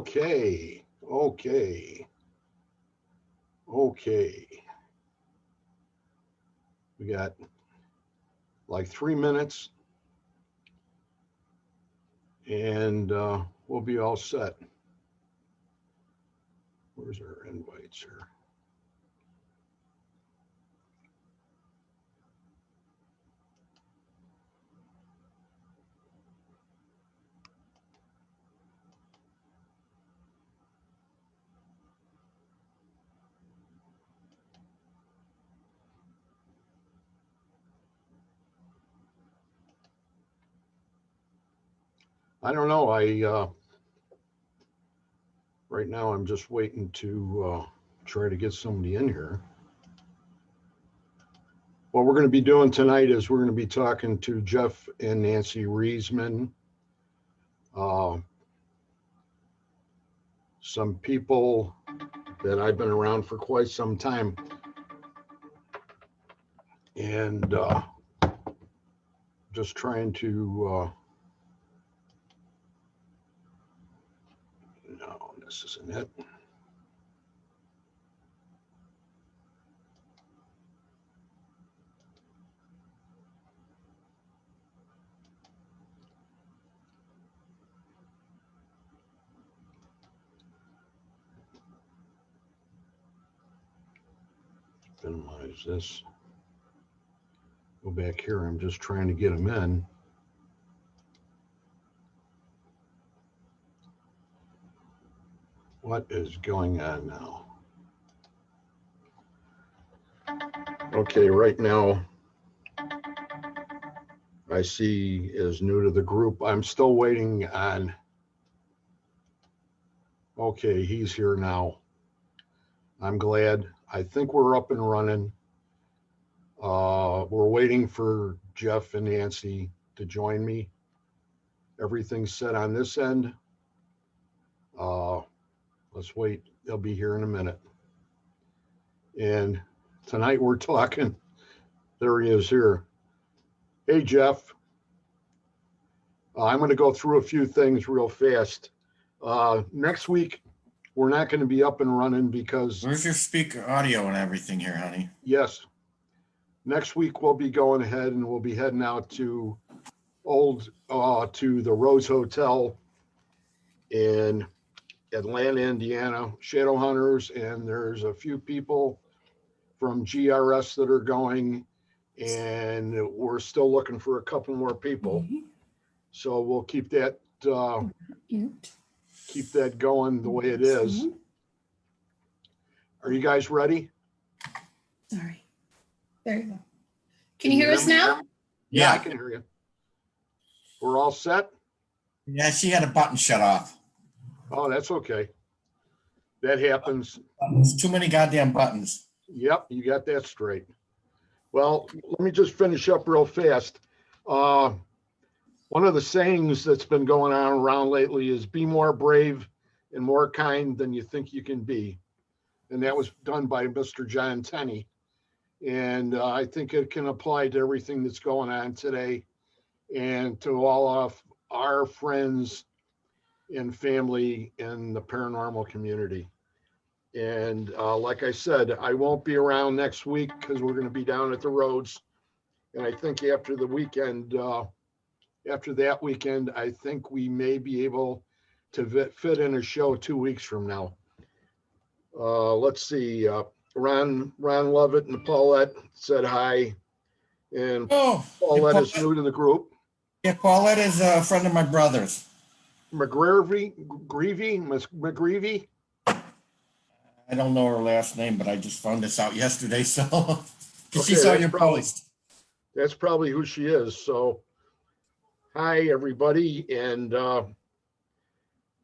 Okay, okay, okay. We got like 3 minutes and we'll be all set. Where's our invites here? I don't know. Right now I'm just waiting to try to get somebody in here. What we're going to be doing tonight is we're going to be talking to Jeff and Nancy Reisman. Some people that I've been around for quite some time. And just trying to, no, this isn't it. Minimize this. Go back here. I'm just trying to get them in. What is going on now? Okay, right now I see is new to the group. I'm still waiting on. Okay, he's here now. I'm glad. I think we're up and running. We're waiting for Jeff and Nancy to join me. Everything's set on this end. Let's wait. They'll be here in a minute. And tonight we're talking. There he is here. Hey, Jeff. I'm going to go through a few things real fast. Next week, we're not going to be up and running because... Where's your speaker audio and everything here, honey? Yes. Next week, we'll be going ahead and we'll be heading out to the Rose Hotel in Atlanta, Indiana, Shadow Hunters, and there's a few people from GRS that are going, and we're still looking for a couple more people. So we'll keep that going the way it is. Are you guys ready? Sorry. There you go. Can you hear us now? Yeah, I can hear you. We're all set? Yeah, she had a button shut off. Oh, that's okay. That happens. There's too many goddamn buttons. Yep, you got that straight. Well, let me just finish up real fast. One of the sayings that's been going on around lately is be more brave and more kind than you think you can be. And that was done by Mr. John Tenney. And I think it can apply to everything that's going on today and to all of our friends and family in the paranormal community. And like I said, I won't be around next week because we're going to be down at the Rhodes. And I think after the weekend, after that weekend, I think we may be able to fit in a show 2 weeks from now. Let's see. Ron Lovett and Paulette said hi. And Paulette is new to the group. Yeah, Paulette is a friend of my brother's. McGreevy? I don't know her last name, but I just found this out yesterday, so Okay, she saw your post. That's probably who she is. So, hi, everybody. And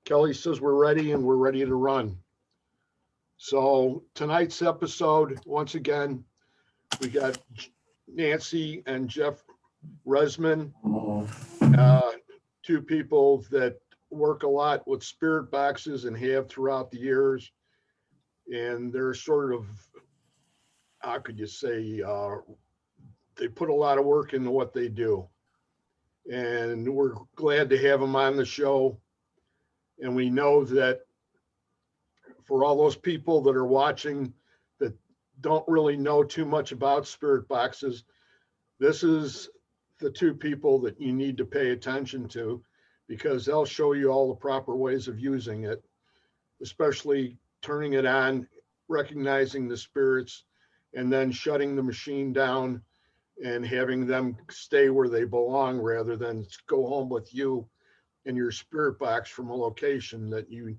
Kelly says we're ready and we're ready to run. So tonight's episode, once again, we got Nancy and Jeff Reisman, two people that work a lot with spirit boxes and have throughout the years. And they're sort of, how could you say, they put a lot of work into what they do. And we're glad to have them on the show. And we know that for all those people that are watching that don't really know too much about spirit boxes, this is the two people that you need to pay attention to, because they'll show you all the proper ways of using it, especially turning it on, recognizing the spirits, and then shutting the machine down and having them stay where they belong rather than go home with you and your spirit box from a location that you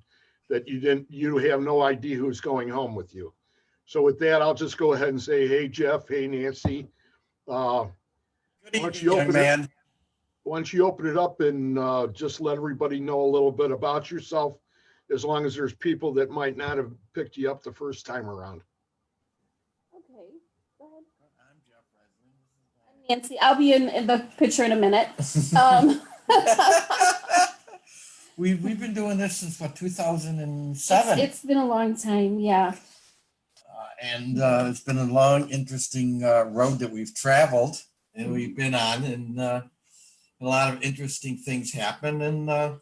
have no idea who's going home with you. So with that, I'll just go ahead and say, hey, Jeff, hey, Nancy. Good Once evening, young man. Once you open it up and just let everybody know a little bit about yourself, as long as there's people that might not have picked you up the first time around. Okay, go ahead. I'm Jeff Resnick. Nancy, I'll be in the picture in a minute. We've been doing this since what, 2007? It's been a long time, yeah. And it's been a long, interesting road that we've traveled and we've been on, and a lot of interesting things happen, and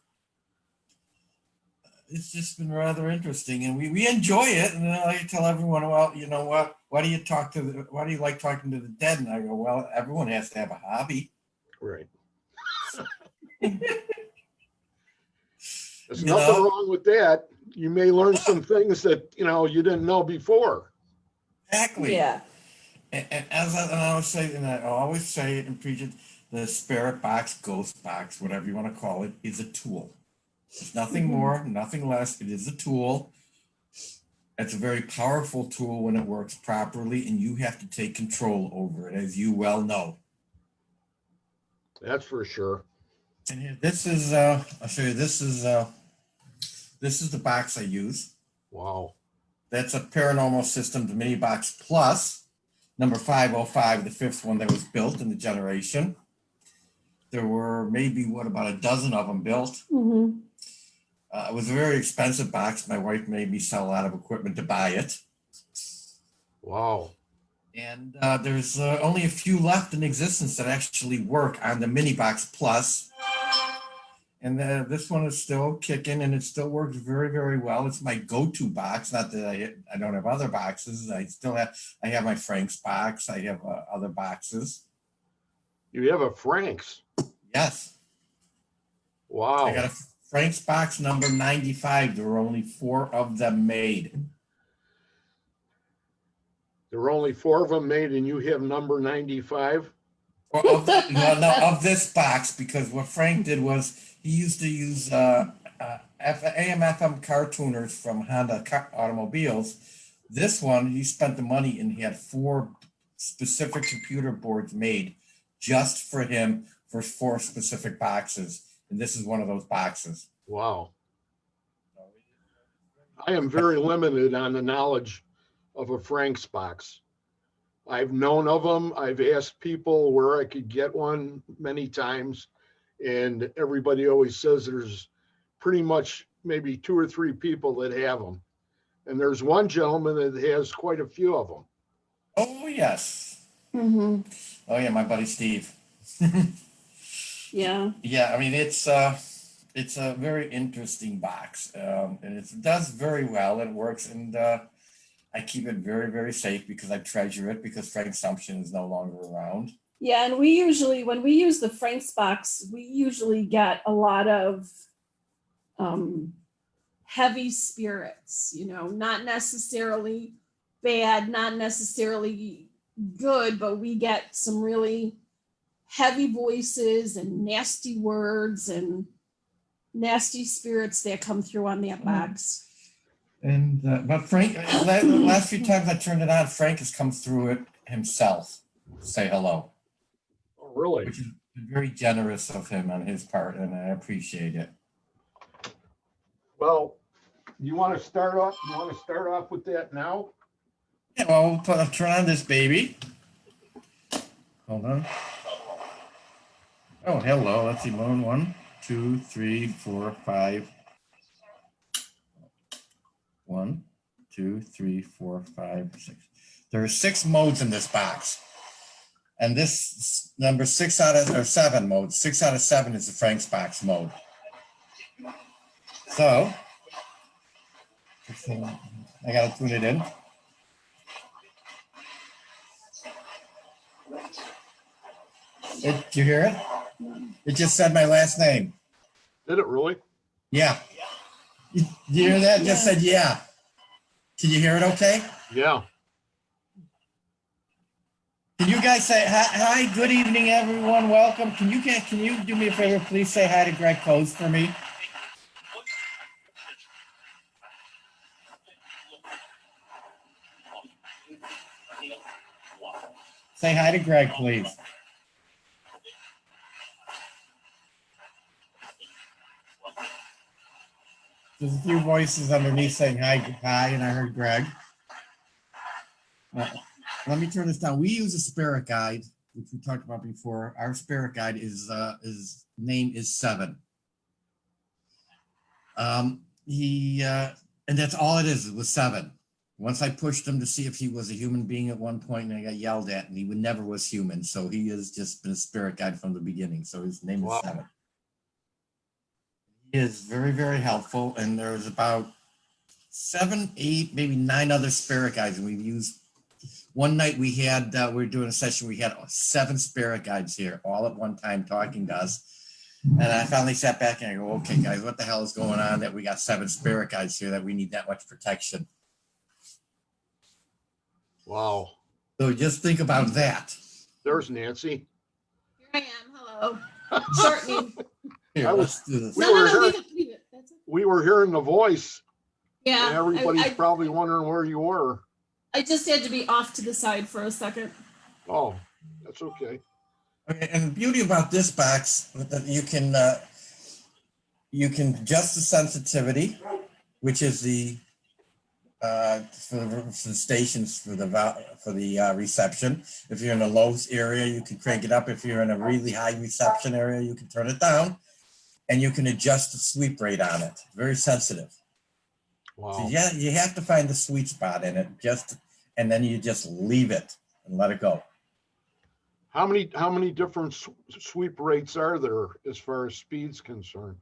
it's just been rather interesting, and we enjoy it. And I tell everyone, well, you know what? Why do you like talking to the dead? And I go, well, everyone has to have a hobby. Right. There's nothing wrong with that. You may learn some things that, you didn't know before. Exactly. Yeah. And as I always say it and preach it, the spirit box, ghost box, whatever you want to call it, is a tool. It's nothing more, nothing less. It is a tool. It's a very powerful tool when it works properly, and you have to take control over it, as you well know. That's for sure. And here, this is, I'll show you, this is the box I use. Wow. That's a Paranormal Systems Mini Box Plus, number 505, the fifth one that was built in the generation. There were maybe, about a dozen of them built. Mm-hmm. It was a very expensive box. My wife made me sell a lot of equipment to buy it. Wow. And there's only a few left in existence that actually work on the Mini Box Plus. And this one is still kicking, and it still works very, very well. It's my go-to box. Not that I don't have other boxes. I have my Frank's box. I have other boxes. You have a Frank's? Yes. Wow. I got a Frank's box number 95. There were only 4 of them made. There were only 4 of them made, and you have number 95? Of this box, because what Frank did was he used to use AM/FM car tuners from Honda automobiles. This one, he spent the money and he had 4 specific computer boards made just for him for 4 specific boxes. And this is one of those boxes. Wow. I am very limited on the knowledge of a Frank's box. I've known of them. I've asked people where I could get one many times, and everybody always says there's pretty much maybe 2 or 3 people that have them. And there's one gentleman that has quite a few of them. Oh, yes. Mm-hmm. Oh, yeah, my buddy Steve. Yeah. Yeah, I mean, it's a very interesting box, and it does very well. It works, and I keep it very, very safe because I treasure it, because Frank Sumption is no longer around. Yeah, and we usually, when we use the Frank's box, we usually get a lot of heavy spirits, not necessarily bad, not necessarily good, but we get some really heavy voices and nasty words and nasty spirits that come through on that box. And but Frank, the last few times I turned it on, Frank has come through it himself to say hello. Oh, really? Which is very generous of him on his part, and I appreciate it. Well, you want to start off with that now? Yeah, well, I'll turn on this baby. Hold on. Oh, hello. Let's see. 1, 2, 3, 4, 5. 1, 2, 3, 4, 5, 6. There are 6 modes in this box. And this number 7 modes. 6 out of 7 is the Frank's box mode. So, I gotta tune it in. Did you hear it? It just said my last name. Did it really? Yeah. You hear that? It just said yeah. Can you hear it okay? Yeah. Can you guys say hi, good evening, everyone, welcome. Can you do me a favor, please say hi to Greg Coase for me? Say hi to Greg, please. There's a few voices underneath saying hi, and I heard Greg. Let me turn this down. We use a spirit guide, which we talked about before. Our spirit guide is his name is 7. And that's all it is. It was 7. Once I pushed him to see if he was a human being at one point, and I got yelled at, and he never was human. So he has just been a spirit guide from the beginning. So his name is 7. He is very, very helpful. And there's about 7, 8, maybe 9 other spirit guides, and we've used. One night we had, we were doing a session, we had 7 spirit guides here all at one time talking to us. And I finally sat back and I go, okay, guys, what the hell is going on that we got 7 spirit guides here that we need that much protection? Wow. So just think about that. There's Nancy. Here I am. Hello. Shortening. Here, I was- let's do this. We No, were no, here- leave it. Leave it. That's it. We were hearing the voice, Yeah. and everybody's I probably wondering where you were. just had to be off to the side for a second. Oh, that's okay. Okay, and the beauty about this box that you can adjust the sensitivity, which is the for the stations for the reception. If you're in a low area, you can crank it up. If you're in a really high reception area, you can turn it down, and you can adjust the sweep rate on it. Very sensitive. Wow. So yeah, you have to find the sweet spot in it, and then you just leave it and let it go. How many different sweep rates are there as far as speed's concerned?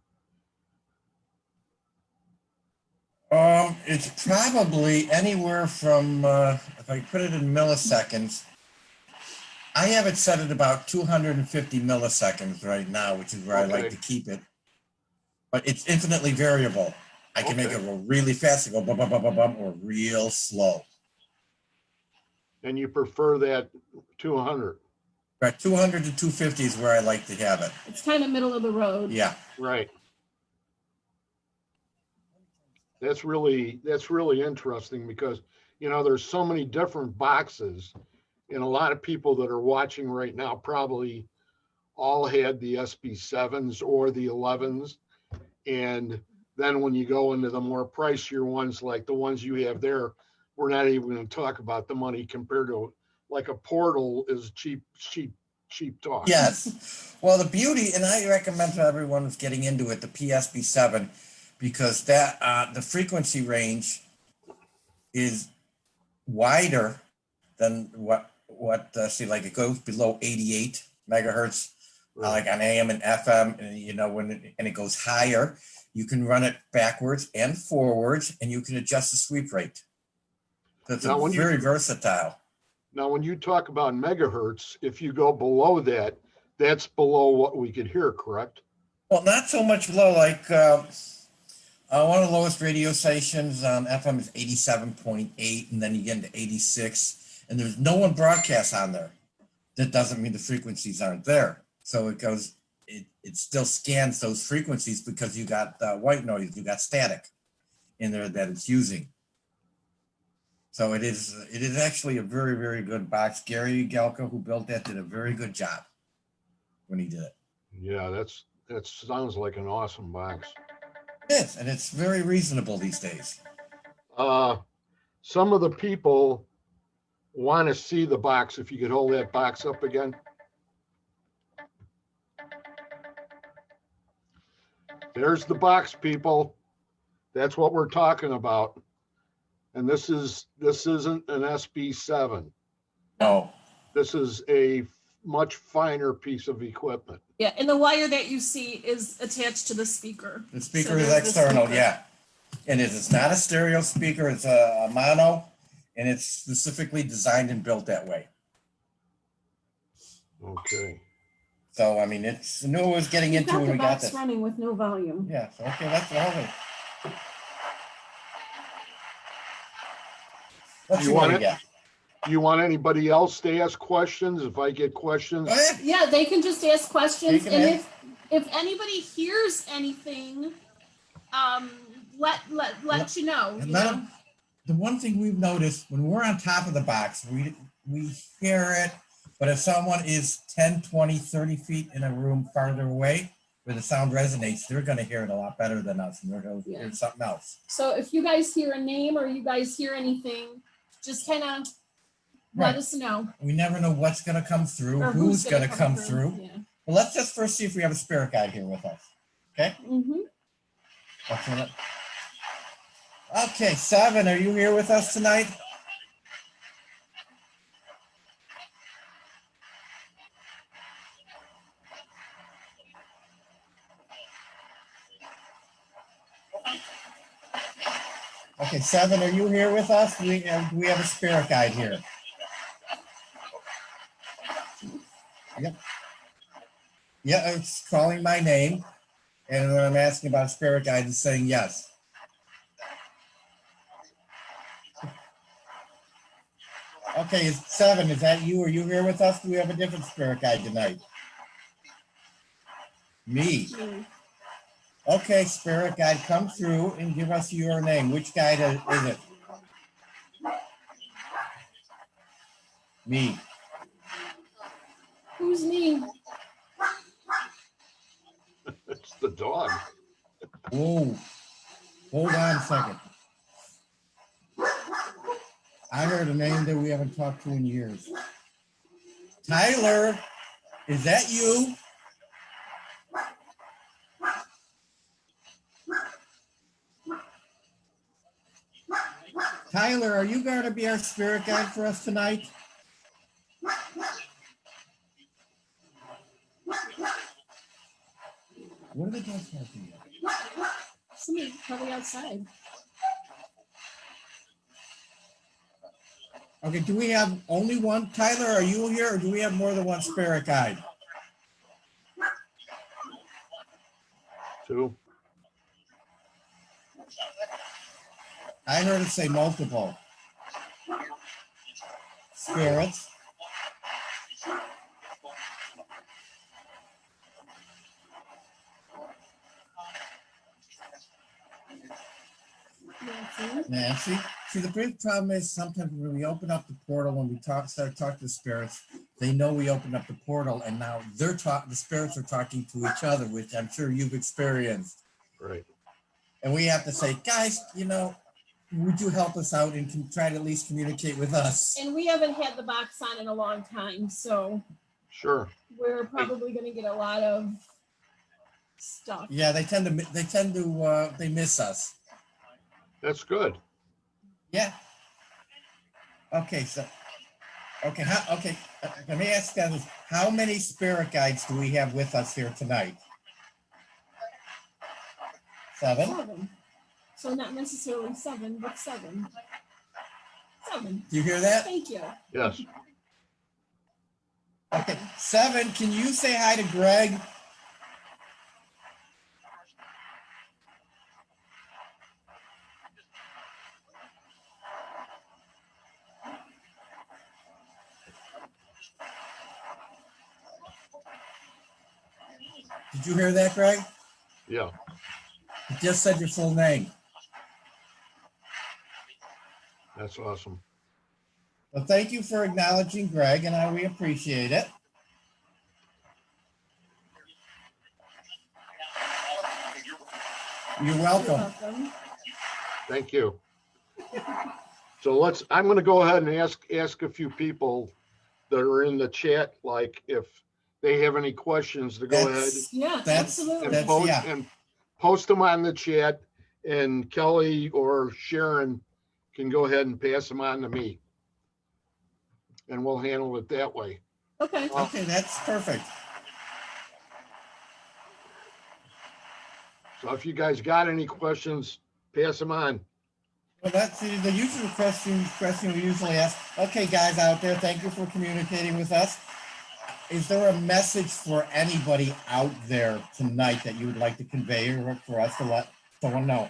It's probably anywhere from, if I put it in milliseconds, I have it set at about 250 milliseconds right now, which is where I like Okay. to keep it. But it's infinitely variable. I can make Okay. it go really fast, and go bum, bum, bum, bum, bum, or real slow. And you prefer that 200? But 200 to 250 is where I like to have it. It's kind of middle of the road. Yeah. Right. That's really interesting because, there's so many different boxes, and a lot of people that are watching right now probably all had the SB7s or the 11s. And then when you go into the more pricier ones, like the ones you have there, we're not even going to talk about the money compared to like a Portal is cheap talk. Yes. Well, the beauty, and I recommend to everyone who's getting into it, the PSB7, because that the frequency range is wider than what see, like it goes below 88 megahertz, like on AM and FM, and when it goes higher, you can run it backwards and forwards, and you can adjust the sweep rate. So it's Now, when you- very versatile. Now, when you talk about megahertz, if you go below that, that's below what we could hear, correct? Well, not so much low, like one of the lowest radio stations on FM is 87.8, and then you get into 86, and there's no one broadcasts on there. That doesn't mean the frequencies aren't there. So it still scans those frequencies because you got white noise, you got static in there that it's using. So it is actually a very, very good box. Gary Gelka, who built that, did a very good job when he did it. Yeah, that sounds like an awesome box. It is, and it's very reasonable these days. Some of the people want to see the box. If you could hold that box up again. There's the box, people. That's what we're talking about. And this isn't an SB7. No. This is a much finer piece of equipment. Yeah, and the wire that you see is attached to the speaker. The speaker So is there's the external, speaker. yeah. And it's not a stereo speaker, it's a mono, and it's specifically designed and built that way. Okay. So, I mean, it's, I knew I was getting You've into got when the we got box this. running with no volume. Yeah, so, okay, that's the whole thing. What You you want want to it? get? Do you want anybody else to ask questions? If I get questions, Go ahead. Yeah, they can just ask questions, Take 'em and in. if anybody hears anything, let you know. You Let know? 'em- The one thing we've noticed when we're on top of the box, we hear it, but if someone is 10, 20, 30 feet in a room farther away where the sound resonates, they're going to hear it a lot better than us, and they're going to Yeah. hear something else. So if you guys hear a name or you guys hear anything, just kind of let Right. us know. We never know what's going to come through, Or who's going to come through. Yeah. But let's just first see if we have a spirit guide here with us. Okay? Mm-hmm. That's it. Okay, 7, are you here with us tonight? Okay, 7, are you here with us? We have a spirit guide here. Yep. Yeah, it's calling my name, and when I'm asking about a spirit guide, it's saying yes. Okay, it's 7. Is that you? Are you here with us? Do we have a different spirit guide tonight? Me. Okay, spirit guide, come through and give us your name. Which guide is it? Me. Who's me? it's the dog. Whoa. Hold on a second. I heard a name that we haven't talked to in years. Tyler, is that you? Tyler, are you going to be our spirit guide for us tonight? What are the dogs barking at? Somebody probably outside. Okay, do we have only one? Tyler, are you here or do we have more than one spirit guide? 2. I heard it say multiple. Spirits. Nancy. See, the big problem is sometimes when we open up the portal, when we start talking to spirits, they know we opened up the portal, and now the spirits are talking to each other, which I'm sure you've experienced. Right. And we have to say, guys, would you help us out and try to at least communicate with us? And we haven't had the box on in a long time, so Sure. we're probably going to get a lot of stuff. Yeah, they miss us. That's good. Yeah. Okay, let me ask you this. How many spirit guides do we have with us here tonight? 7? 7. So not necessarily 7, but 7. 7. Do you hear that? Thank you. Yes. Okay, 7, can you say hi to Greg? Did you hear that, Greg? Yeah. You just said your full name. That's awesome. Well, thank you for acknowledging Greg, and we appreciate it. You're You're welcome. welcome. Thank you. So I'm going to go ahead and ask a few people that are in the chat, like if they have any questions to go ahead Yeah, That's- absolutely. and post them on the chat, and Kelly or Sharon can go ahead and pass them on to me. And we'll handle it that way. Okay. Okay, that's perfect. So if you guys got any questions, pass them on. Well, that's the usual question we usually ask. Okay, guys out there, thank you for communicating with us. Is there a message for anybody out there tonight that you would like to convey or for us to let someone know?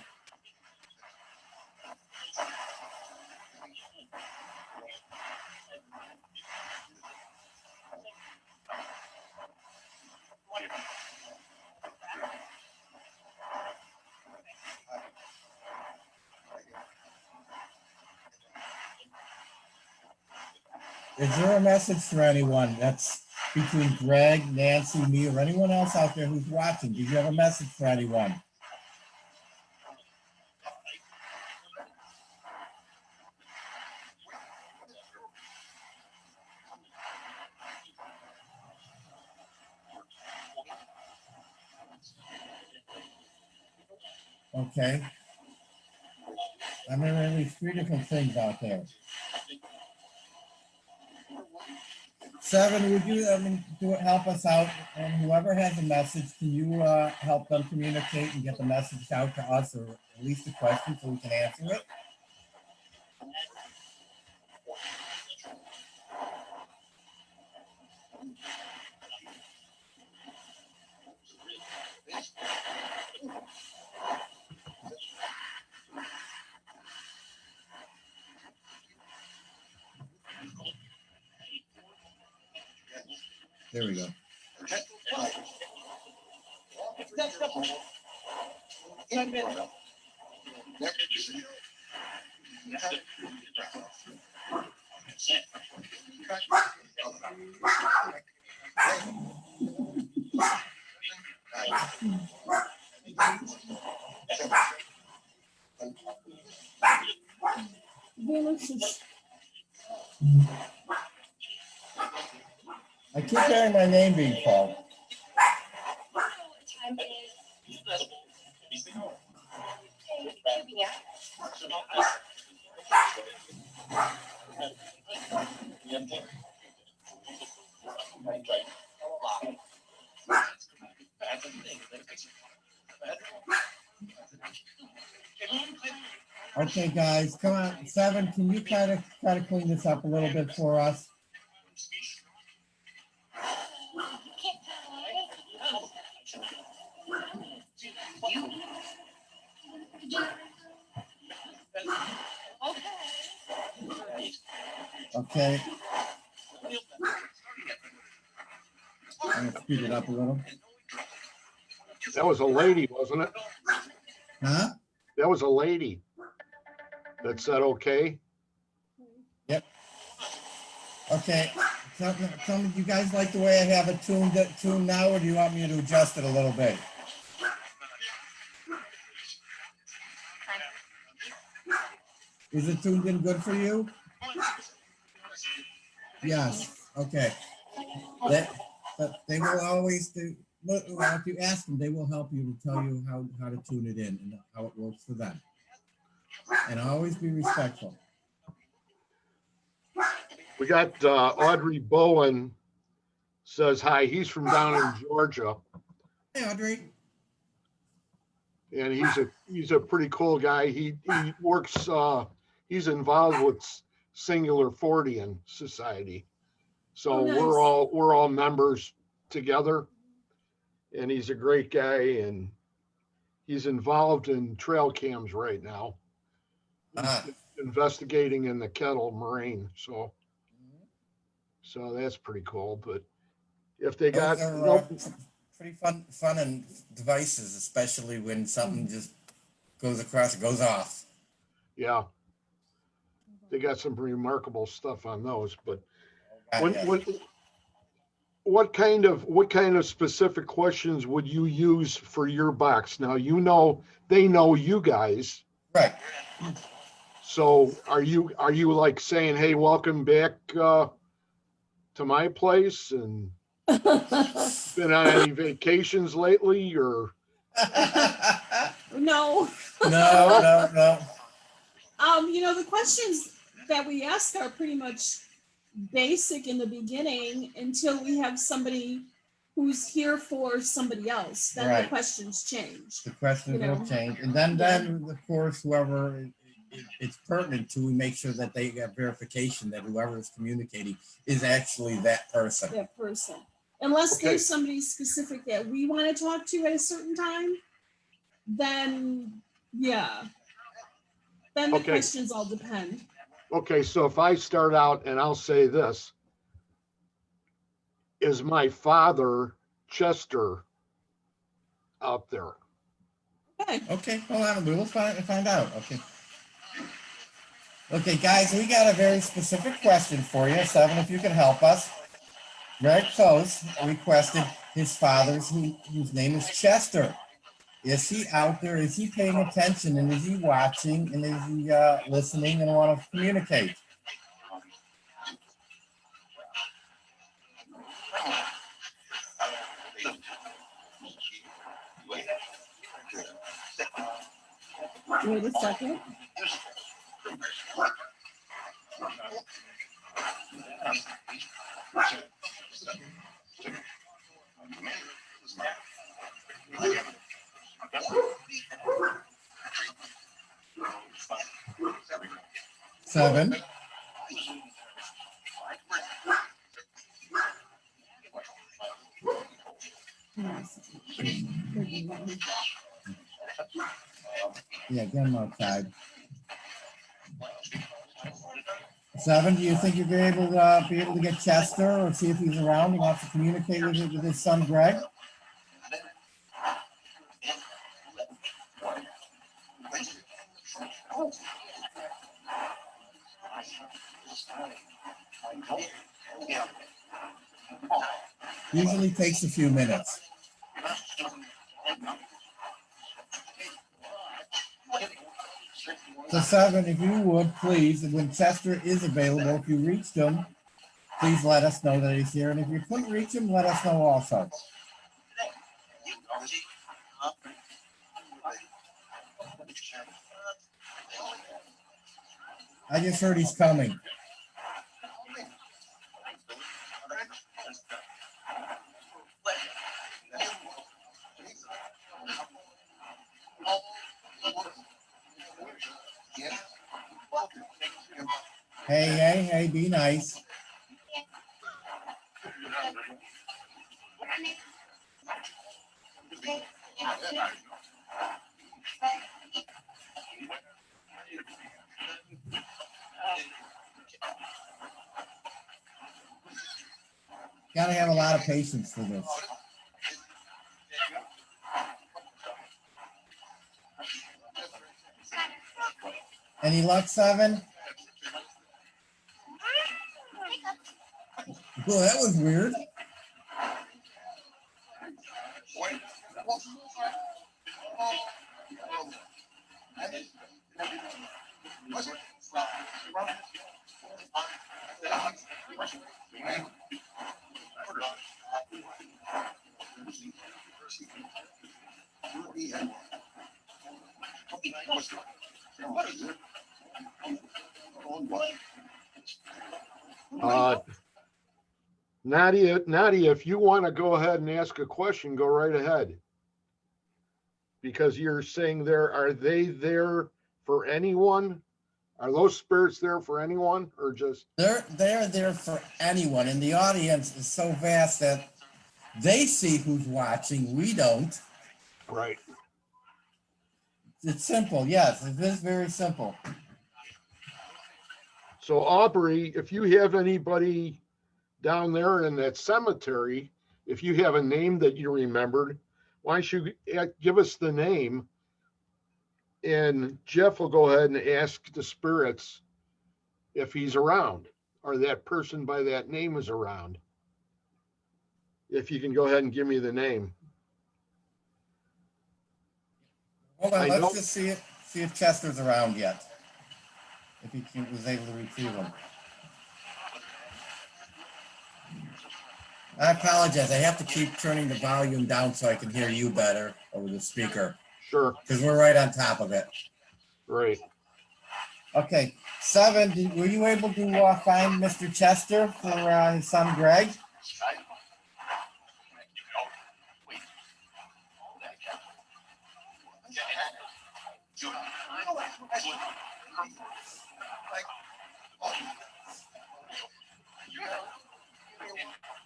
Is there a message for anyone that's between Greg, Nancy, me, or anyone else out there who's watching? Do you have a message for anyone? Okay. I'm hearing at least 3 different things out there. 7, would you help us out? And whoever has a message, can you help them communicate and get the message out to us, or at least a question so we can answer it? There we go. I keep hearing my name being called. Okay, guys, come on. 7, can you try to clean this up a little bit for us? Okay. I'm gonna speed it up a little. That was a lady, wasn't it? Huh? That was a lady that said, okay. Yep. Okay. Tell me, do you guys like the way I have it tuned now, or do you want me to adjust it a little bit? Is it tuned in good for you? Yes. Okay. But they will always do. Well, if you ask them, they will help you to tell you how to tune it in and how it works for them. And always be respectful. We got Audrey Bowen says hi. He's from down in Georgia, Hey, Audrey. and he's a pretty cool guy. He works. He's involved with Singular Fortean Society, so Oh, nice. we're all members together. And he's a great guy, and he's involved in trail cams right now, investigating in the Kettle Moraine. So that's pretty cool. But if they got Those are pretty fun and devices, especially when something just goes off. Yeah, they got some remarkable stuff on those. But what kind of specific questions would you use for your box? Now, they know you guys. Right. So are you like saying, hey, welcome back to my place, and been on any vacations lately, or? No. No. The questions that we ask are pretty much basic in the beginning until we have somebody who's here for somebody else, then the Right. questions change. The questions You know. will change, and then of course, whoever it's pertinent to, we make sure that they get verification that whoever is communicating is actually that person. That person. Unless Okay. there's somebody specific that we want to talk to at a certain time, then yeah. Then the Okay. questions all depend. Okay, so if I start out and I'll say this, is my father Chester out there? Okay. Okay, hold on, we will find out. Okay, guys, we got a very specific question for you. Seven, if you can help us. Greg Close requested his father's, whose name is Chester. Is he out there? Is he paying attention? And is he watching? And is he listening and want to communicate? Wait a second. Seven. Yeah, get him outside. Seven, do you think you'll be able to get Chester or see if he's around and wants to communicate with his son Greg? Usually takes a few minutes. So Seven, if you would, please, when Chester is available, if you reached him, please let us know that he's here. And if you couldn't reach him, let us know also. I just heard he's coming. Hey, be nice. Gotta have a lot of patience for this. Any luck, Seven? Well, that was weird. Nadia, if you want to go ahead and ask a question, go right ahead. Because you're saying are they there for anyone? Are those spirits there for anyone or just? They're there for anyone, and the audience is so vast that they see who's watching. We don't. Right. It's simple. Yes, it is very simple. So Aubrey, if you have anybody down there in that cemetery, if you have a name that you remembered, why don't you give us the name? And Jeff will go ahead and ask the spirits if he's around or that person by that name is around. If you can go ahead and give me the name. Hold on, I let's know- just see if Chester's around yet. If he was able to retrieve him. I apologize. I have to keep turning the volume down so I can hear you better over the speaker Sure. because we're right on top of it. Right. Okay, Seven, were you able to find Mr. Chester for his son Greg?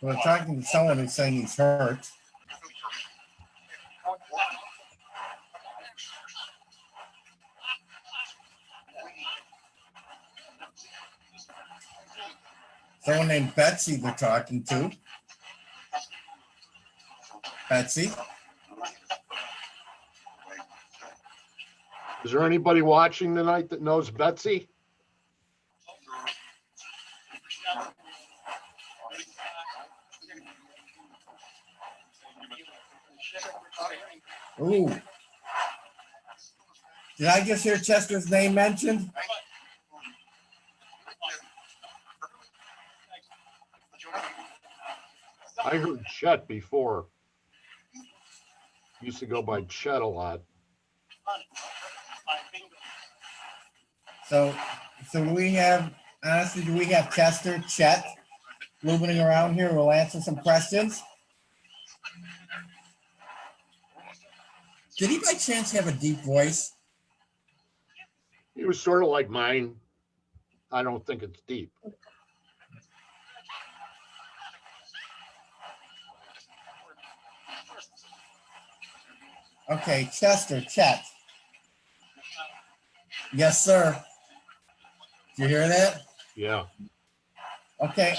We're talking to someone who's saying he's hurt. Someone named Betsy they're talking to. Betsy? Is there anybody watching tonight that knows Betsy? Ooh. Did I just hear Chester's name mentioned? I heard Chet before. Used to go by Chet a lot. So do we have, honestly, do we have Chester, Chet, moving around here? We'll answer some questions. Did he by chance have a deep voice? He was sort of like mine. I don't think it's deep. Okay, Chester, Chet. Yes, sir. Did you hear that? Yeah. Okay,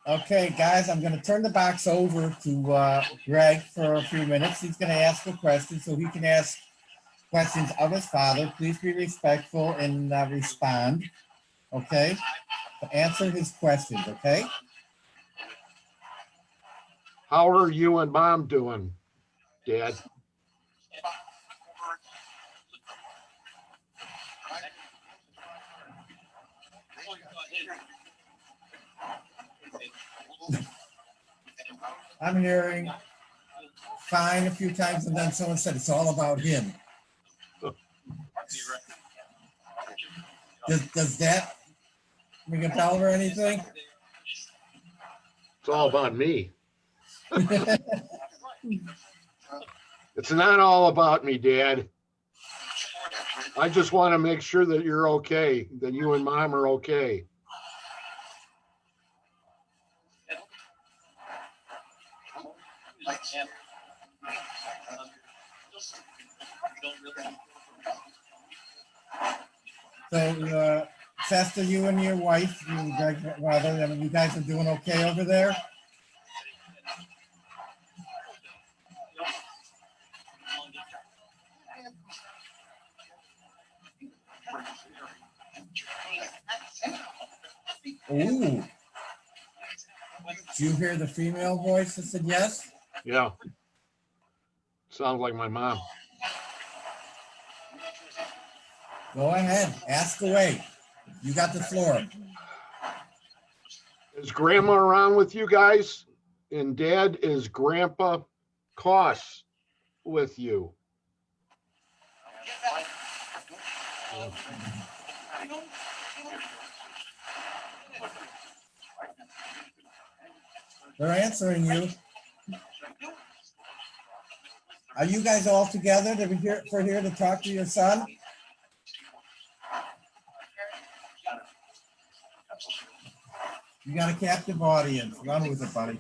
okay, guys, I'm gonna turn the box over to Greg for a few minutes. He's gonna ask a question so he can ask questions of his father. Please be respectful and respond, okay? Answer his questions, okay? How are you and Mom doing, Dad? I'm hearing fine a few times, and then someone said it's all about him. Does that ring a bell or anything? It's all about me. It's not all about me, Dad. I just want to make sure that you're okay, that you and Mom are okay. So, Chester, you and your wife, you Greg, rather, you guys are doing okay over there? Ooh. Did you hear the female voice that said yes? Yeah. Sounds like my mom. Go ahead, ask away. You got the floor. Is Grandma around with you guys? And Dad, is Grandpa Koss with you? They're answering you. Are you guys all together to be here to talk to your son? You got a captive audience. Run with it, buddy.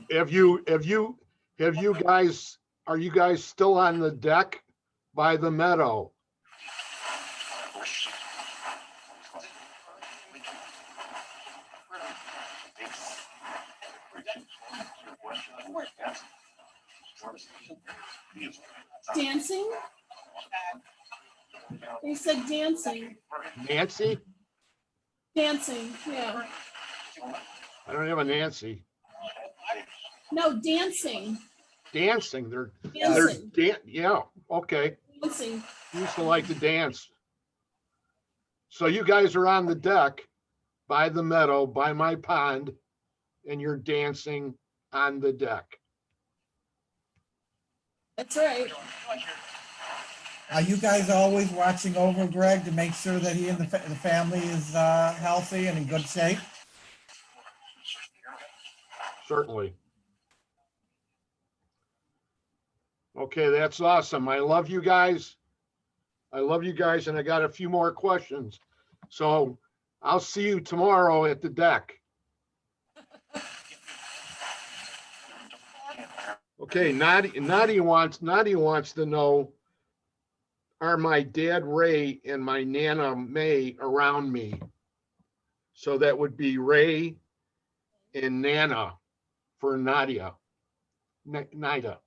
Are you guys still on the deck by the meadow? Dancing? They said dancing. Nancy? Dancing, yeah. I don't have a Nancy. No, dancing. Dancing. They're Dancing. yeah, okay. Dancing. Used to like to dance. So you guys are on the deck by the meadow, by my pond, and you're dancing on the deck. That's right. Are you guys always watching over Greg to make sure that he and the family is healthy and in good shape? Certainly. Okay, that's awesome. I love you guys. I love you guys, and I got a few more questions. So I'll see you tomorrow at the deck. Okay, Nadia wants to know, are my dad Ray and my Nana May around me? So that would be Ray and Nana for Nadia. Nida.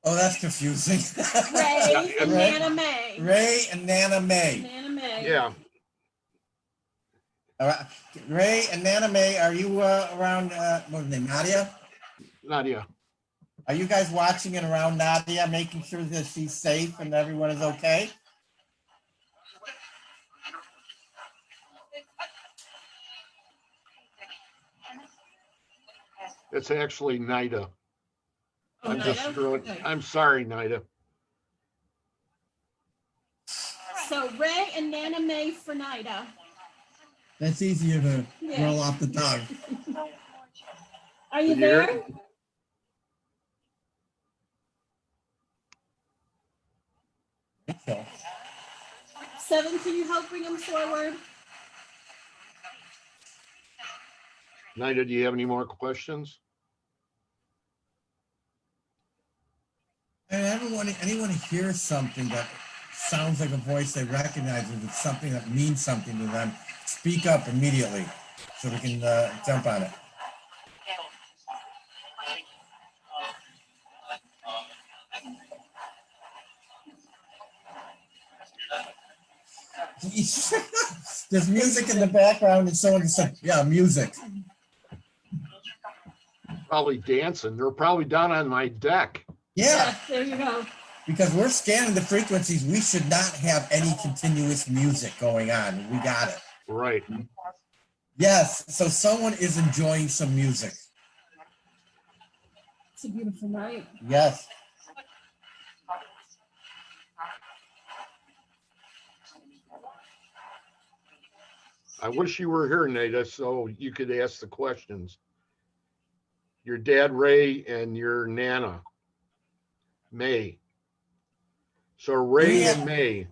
Oh, that's confusing. Ray and Ray- Nana May. Ray and Nana May. Nana May. Yeah, All right. Ray and Nana May, are you around, what's her name, Nadia? Nadia. Are you guys watching and around Nadia, making sure that she's safe and everyone is okay? It's actually Nida. Oh, I'm just Nida? screwing. Okay. I'm sorry, Nida. So Ray and Nana May for Nida. That's easier to Yeah. roll off the tongue. Are you Did you hear there? it? So, Seven, can you help bring him forward? Nida, do you have any more questions? and anyone who hears something that sounds like a voice they recognize, or it's something that means something to them, speak up immediately so we can jump on it. There's music in the background and someone said, yeah, music. Probably dancing. They're probably down on my deck. Yeah, There you go. because we're scanning the frequencies. We should not have any continuous music going on. We got it. Right. Yes, so someone is enjoying some music. It's a beautiful night. Yes. I wish you were here, Nada, so you could ask the questions. Your dad, Ray, and your Nana, May. So Ray Yeah. and May.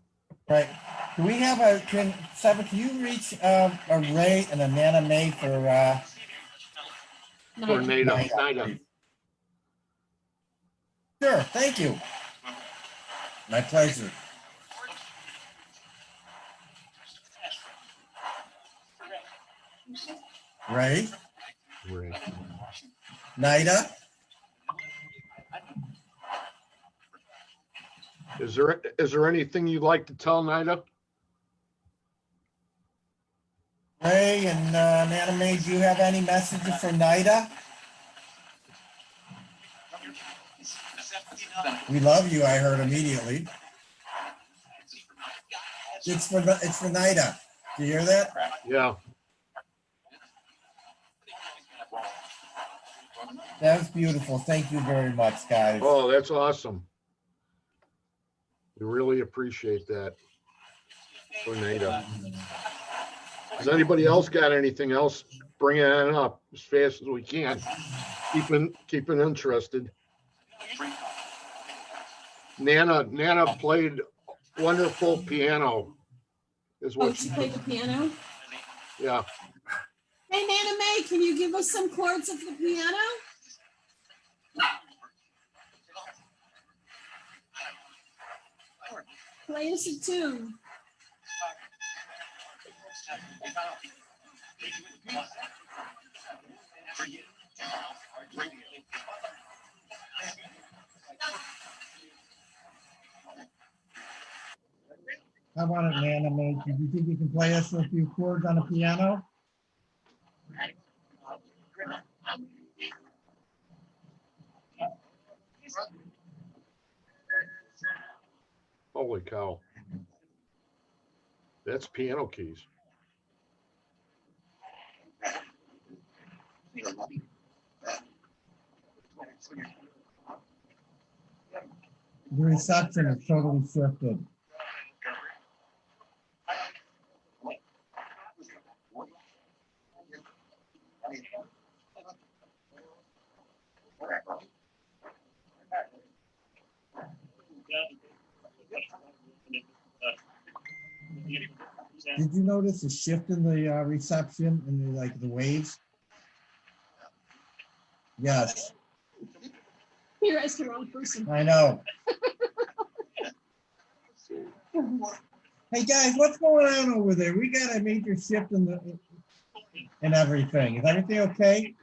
Right. Do we have Seven, can you reach a Ray and a Nana May for For Night. Nada. Nida. Sure, thank you. My pleasure. Ray, Ray. Nida, Is there anything you'd like to tell Nida? Ray and Nana May, do you have any messages for Nida? We love you, I heard immediately. It's for Nida. Do you hear that? Yeah. That was beautiful. Thank you very much, guys. Oh, that's awesome. We really appreciate that for Nada. Has anybody else got anything else? Bring it on up as fast as we can. Keeping interested. Nana played wonderful piano. Is Oh, what she she played the piano? Yeah. Hey, Nana May, can you give us some chords of the piano? Play us a tune. How about it, Nana May? Do you think you can play us a few chords on the piano? Holy cow. That's piano keys. The reception is totally shifted. Did you notice a shift in the reception in the like the waves? Yes, You're asking the wrong person. I know. Hey guys, what's going on over there? We got a major shift in everything. Is everything okay?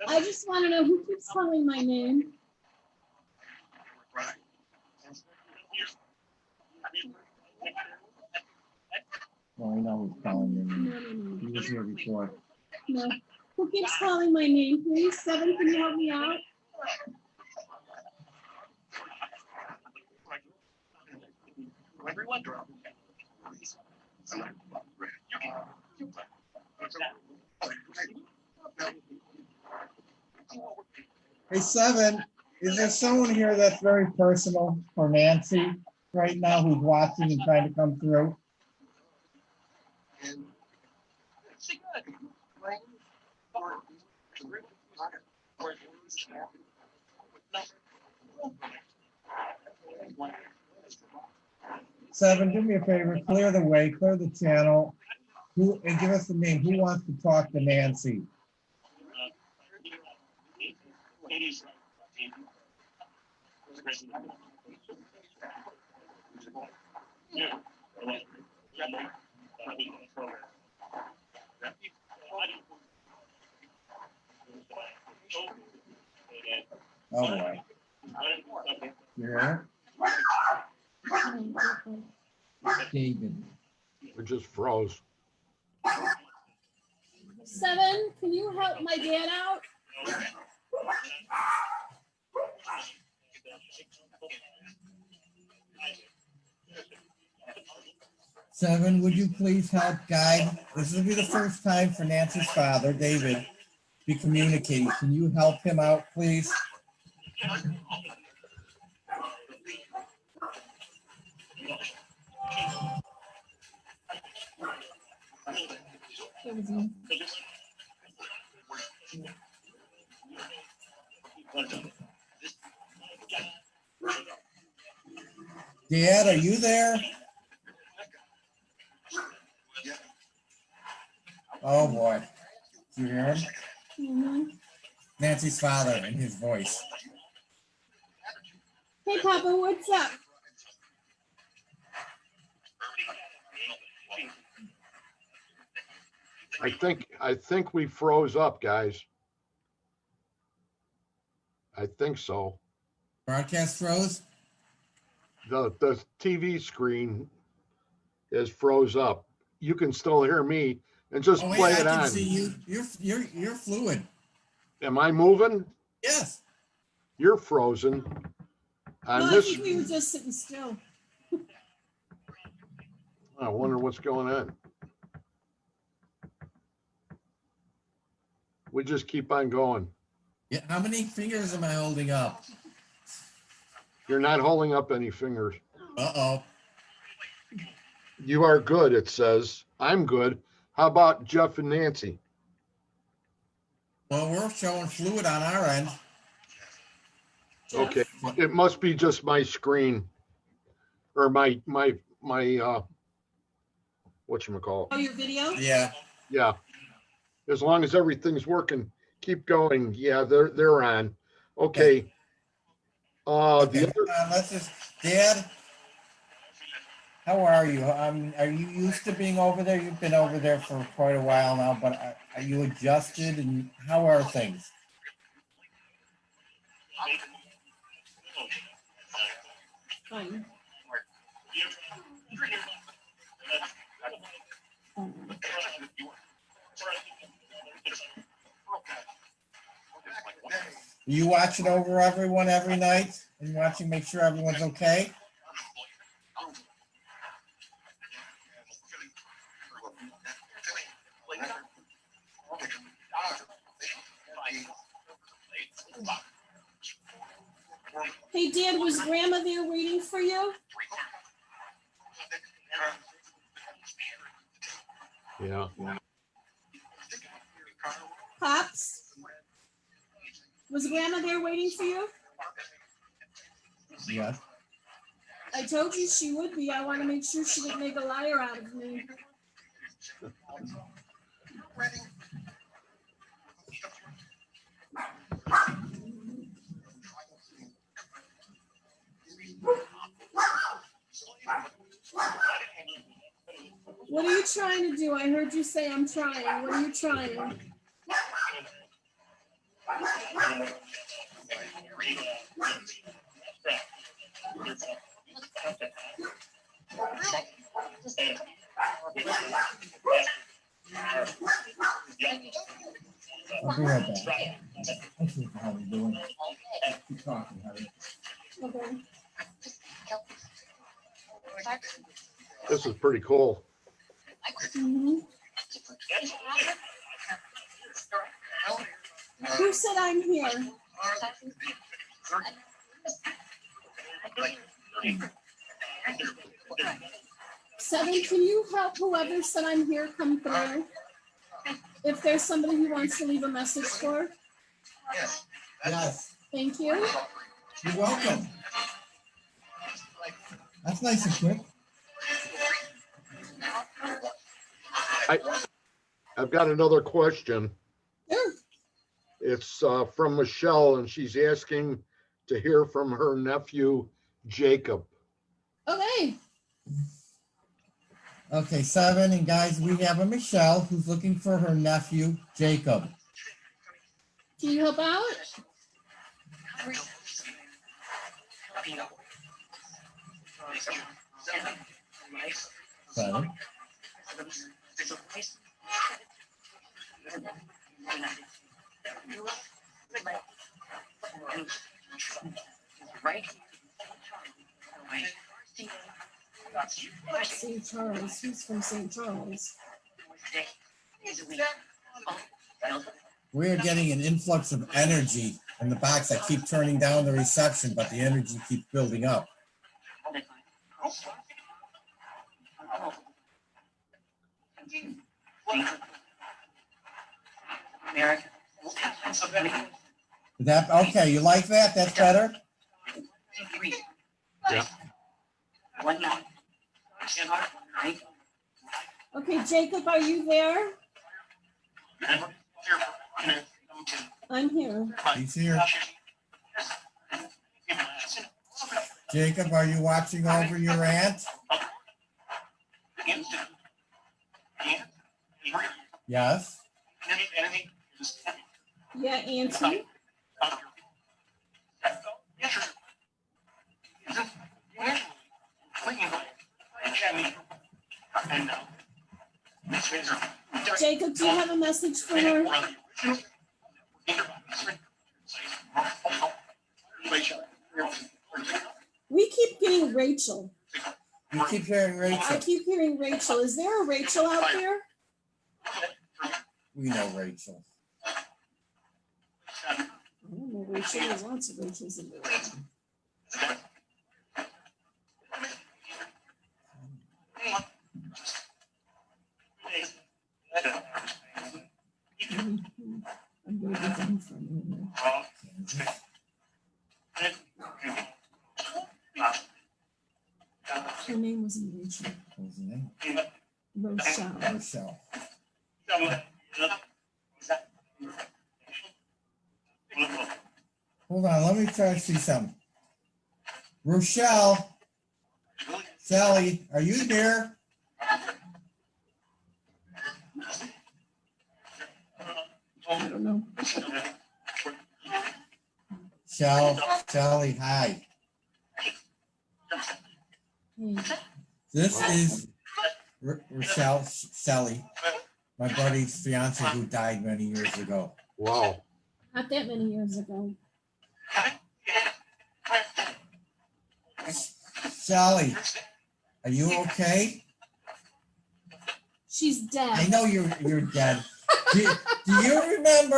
I just want to know who keeps calling my name. Well, I know who's calling No, me. no, no, He was here before. no. Who keeps calling my name, please? 7, can you help me out? Hey, Seven, is there someone here that's very personal for Nancy right now who's watching and trying to come through? Seven, do me a favor, clear the way, clear the channel. Who, and give us the name. Who wants to talk to Nancy? Oh boy. You hear it? David. We just froze. 7, can you help my dad out? Seven, would you please help guide? This will be the first time for Nancy's father, David, be communicating. Can you help him out, please? Dad, are you there? Oh boy. You hear him? Mhm. Nancy's father and his voice. Hey, Papa, what's up? I think we froze up, guys. I think so. Broadcast froze? The TV screen is froze up. You can still hear me and just Oh wait, play I it can on. see you. You're fluid. Am I moving? Yes. You're frozen. No, On I this, think we were just sitting still. I wonder what's going on. We just keep on going. Yeah. How many fingers am I holding up? You're not holding up any fingers. Uh-oh. You are good, it says. I'm good. How about Jeff and Nancy? Well, we're showing fluid on our end. Jeff? Okay, it must be just my screen or my whatchamacallit. Oh, your video? Yeah. Yeah. As long as everything's working, keep going. Yeah, they're on. Okay. Okay. The other, Let's just, Dad, how are you? Are you used to being over there? You've been over there for quite a while now, but are you adjusted and how are things? Fine. Are you watching over everyone every night and watching, make sure everyone's okay? Hey, Dad, was Grandma there waiting for you? Yeah. Pops? Was Grandma there waiting for you? Yes. I told you she would be. I want to make sure she didn't make a liar out of me. What are you trying to do? I heard you say I'm trying. What are you trying? I'll be right back. I see how we're doing. Keep talking, Harry. Okay. This is pretty cool. Mhm. Who said I'm here? Seven, can you help whoever said I'm here come through? If there's somebody who wants to leave a message for, Yes, thank you. you're welcome. That's nice and quick. I've got another question. Sure. It's from Michelle, and she's asking to hear from her nephew, Jacob. Okay. Okay, 7, and guys, we have a Michelle who's looking for her nephew, Jacob. Can you help out? 7. St. Charles. He's from St. Charles. We're getting an influx of energy in the box. I keep turning down the reception, but the energy keeps building up. That okay? You like that? That's better. Yeah. Okay, Jacob, are you there? I'm here. He's here. Jacob, are you watching over your aunt? Yes. Yeah, Auntie. Jacob, do you have a message for her? We keep getting Rachel. You keep hearing I Rachel. keep hearing Rachel. Is there a Rachel out there? We know Rachel. I don't know Rachel. There's lots of Rachels in the world. I'm gonna be done for a minute. Her name wasn't Rachel. What was the name? Rochelle. Rochelle. Hold on, let me try to see something. Rochelle, Sally, are you there? I don't know. Sally, hi. Hey, This is Rochelle, Sally, my buddy's fiance who died many years ago. Wow. not that many years ago. Sally, are you okay? She's I dead. know you're dead. Do you remember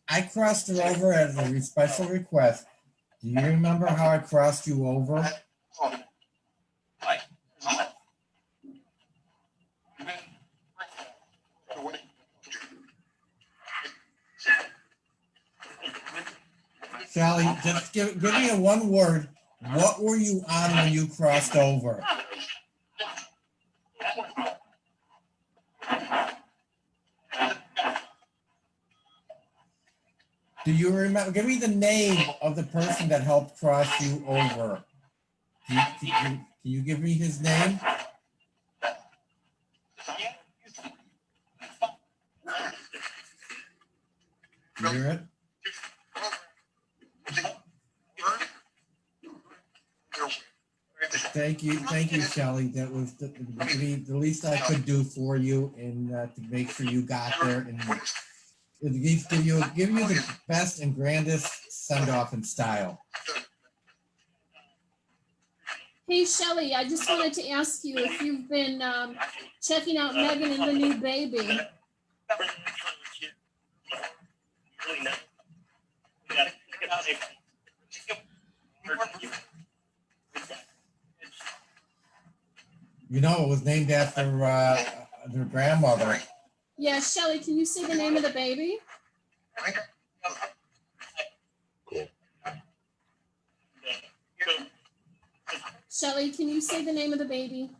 I crossed her over as a special request? Do you remember how I crossed you over? Sally, just give me a one word. What were you on when you crossed over? Do you remember? Give me the name of the person that helped cross you over. Can you give me his name? You hear it? Thank you, Shelley. That was the least I could do for you, and to make sure you got there, and at least give you the best and grandest send off in style. Hey, Shelley, I just wanted to ask you if you've been checking out Megan and the new baby. You know, it was named after their grandmother. Yeah, Shelley, can you say the name of the baby? Cool. Shelley, can you say the name of the baby?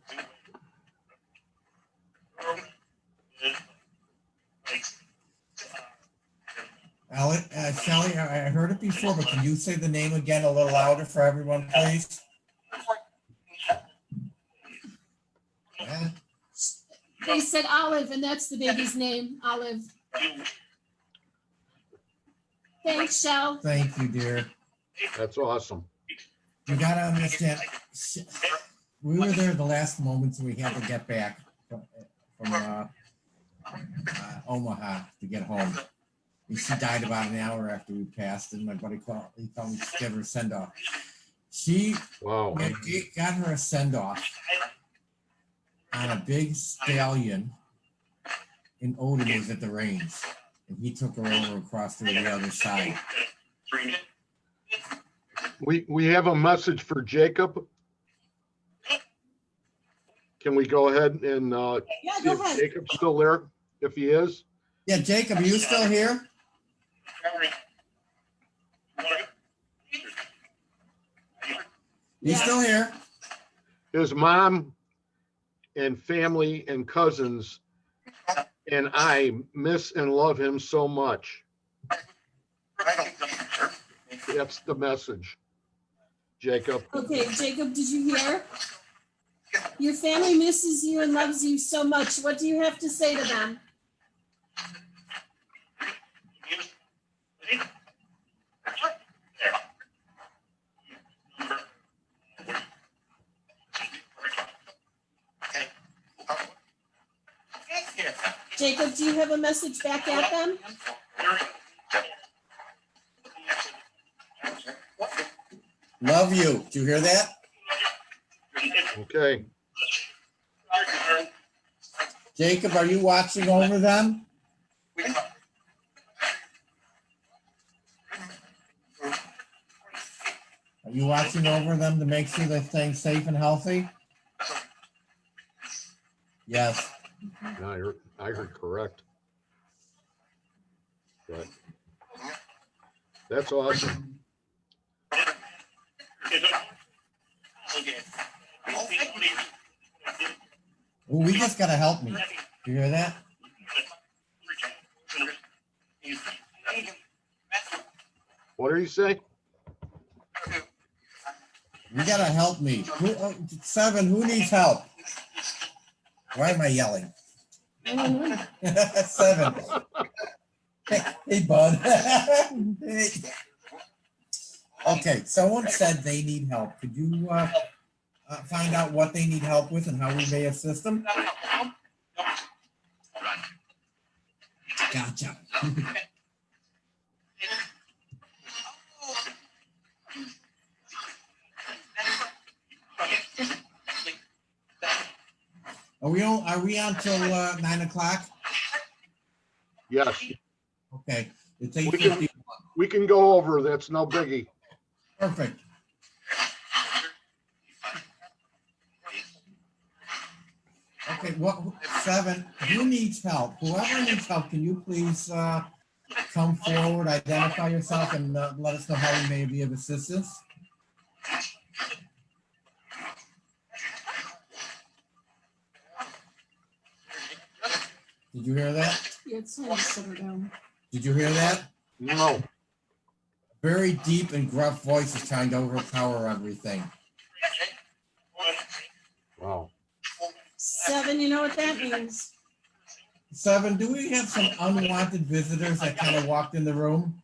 Shelley, I heard it before, but can you say the name again a little louder for everyone, please? Yeah. They said Olive, and that's the baby's name, Olive. Thanks, Shell. Thank you, dear. That's awesome. You gotta understand, we were there the last moments we had to get back from Omaha to get home. And she died about an hour after we passed, and my buddy called me to give her a send off. She Wow. got her a send off on a big stallion in Odomos at the range, and he took her over across to the other side. We have a message for Jacob. Can we go ahead and Yeah, see go if ahead. Jacob's still there? If he is, Yeah, Jacob, are you still here? You Yeah. still here? his mom and family and cousins and I miss and love him so much. That's the message. Jacob. Okay, Jacob, did you hear? Your family misses you and loves you so much. What do you have to say to them? Jacob, do you have a message back at them? Love you. Do you hear that? Okay. Jacob, are you watching over them? Are you watching over them to make sure they're staying safe and healthy? Yes. No, I heard correct. But that's awesome. Well, we just gotta help me. Do you hear that? What did he say? You gotta help me. Seven, who needs help? Why am I yelling? Seven. Hey, bud. Hey. Okay, someone said they need help. Could you find out what they need help with and how we may assist them? Gotcha. Are we on till 9 o'clock? Yes, Okay, it's 8:50. we can go over. That's no biggie. Perfect. Okay, Seven, who needs help? Whoever needs help, can you please come forward, identify yourself, and let us know how we may be of assistance. Did you hear that? Yeah, it's time to settle down. Did you hear that? No. Very deep and gruff voice is trying to overpower everything. Wow. 7, you know what that means? 7, do we have some unwanted visitors that kind of walked in the room?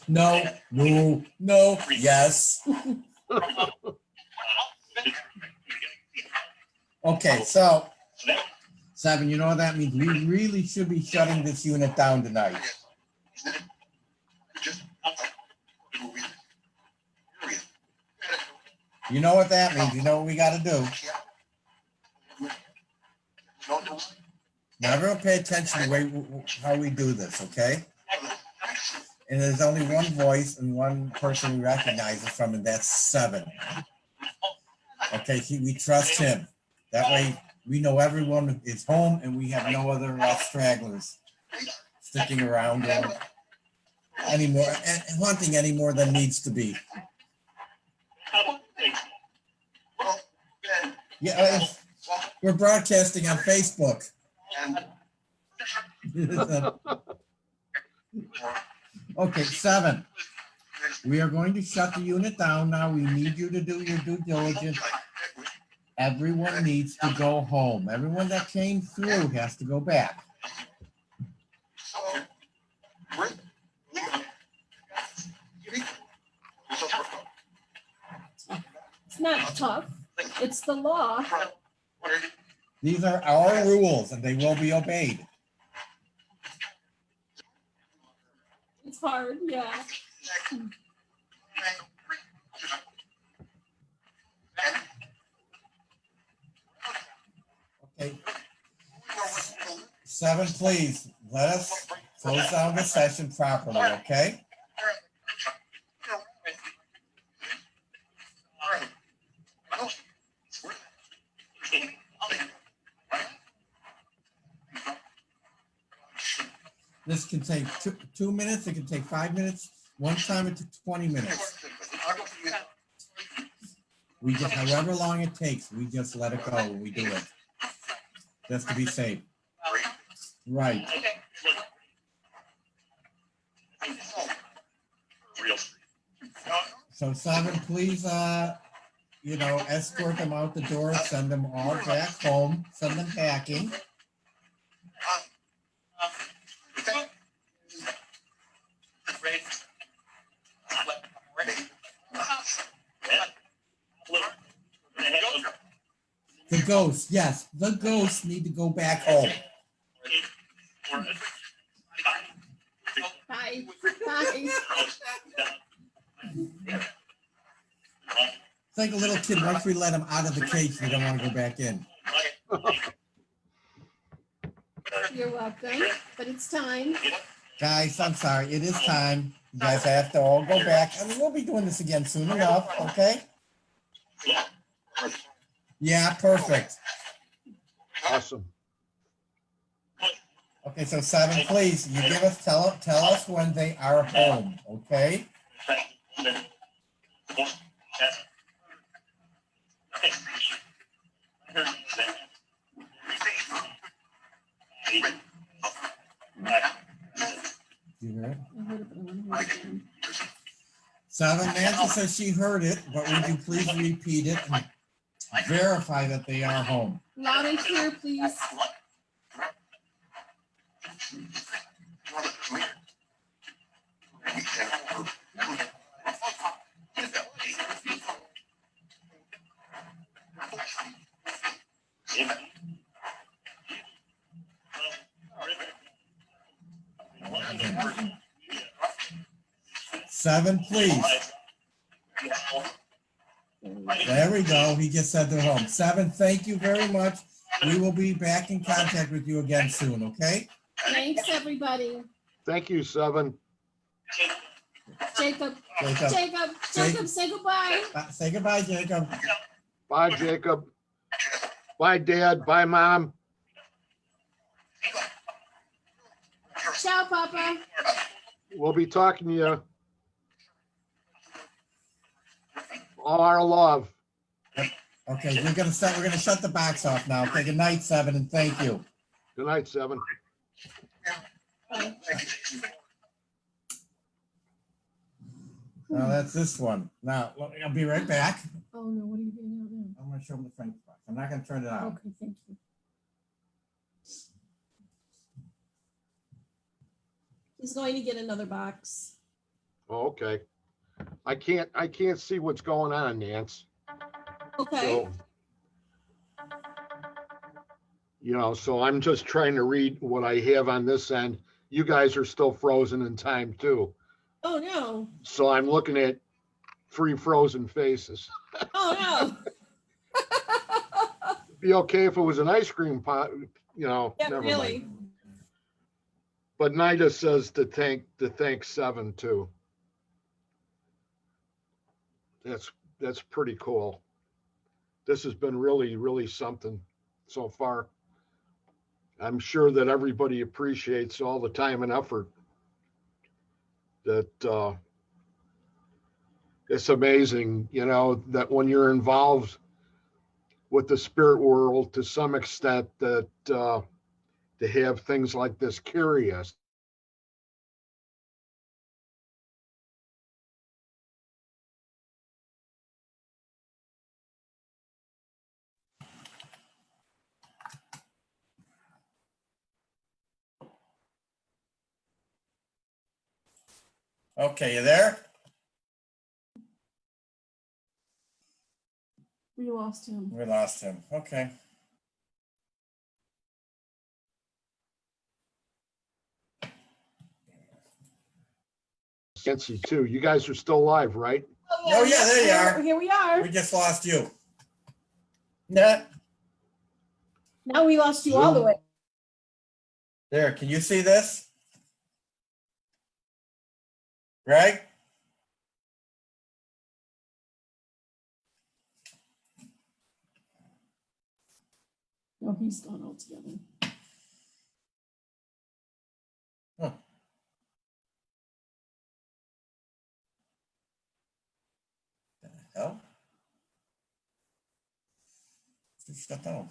No, no, no, yes. Okay, so 7, you know what that means? We really should be shutting this unit down tonight. You know what that means? You know what we got to do? Now, everyone pay attention to the way how we do this, okay? And there's only one voice and one person we recognize it from, and that's 7. Okay, we trust him. That way, we know everyone is home and we have no other stragglers sticking around anymore, and hunting any more than needs to be. Yeah, we're broadcasting on Facebook. Okay, 7. We are going to shut the unit down now. We need you to do your due diligence. Everyone needs to go home. Everyone that came through has to go back. It's not tough. It's the law. These are our rules and they will be obeyed. It's hard, yeah. Okay. 7, please, let us close down the session properly, okay? This can take 2 minutes, it can take 5 minutes. One time it took 20 minutes. We just, however long it takes, we just let it go when we do it. Just to be safe. Right. So 7, please, escort them out the door, send them all back home, send them packing. The ghosts, yes, the ghosts need to go back home. Bye. Bye. It's like a little kid, once we let them out of the cage, they don't want to go back in. You're welcome, but it's time. Guys, I'm sorry, it is time. You guys have to all go back. I mean, we'll be doing this again soon enough, okay? Yeah, perfect. Awesome. Okay, so 7, please, you give us, tell us when they are home, okay? You hear it? I heard it, but I want to hear it again. 7, Nancy says she heard it, but would you please repeat it and verify that they are home? Loud and clear, please. Seven, please. There we go. He just said they're home. 7, thank you very much. We will be back in contact with you again soon, okay? Thanks, everybody. Thank you, 7. Jacob, Jacob. Jacob, say goodbye. Say goodbye, Jacob. Bye, Jacob. Bye, Dad. Bye, Mom. Ciao, Papa. We'll be talking to you. All our love. Okay, we're gonna shut the box off now. Okay, good night, Seven, and thank you. Good night, Seven. Bye. Now that's this one. Now, I'll be right back. Oh, no, what are you doing out now? I'm gonna show them the French box. I'm not gonna turn it on. Okay, thank you. He's going to get another box. Oh, okay. I can't see what's going on, Nance. Okay. So, so I'm just trying to read what I have on this end. You guys are still frozen in time too. Oh, no. So I'm looking at 3 frozen faces. Oh, no. Be okay if it was an ice cream pot, Yeah, never really. mind. But Nida says to thank Seven too. That's pretty cool. This has been really, really something so far. I'm sure that everybody appreciates all the time and effort that it's amazing, that when you're involved with the spirit world to some extent, that to have things like this carry us. Okay, you there? We lost him. We lost him. Okay. Nancy too. You guys are still live, right? Oh, yeah, there you are. Here we are. We just lost you. Yeah. Now we lost you all the way. There, can you see this? Greg? No, he's gone altogether. Huh. The hell? Just got down.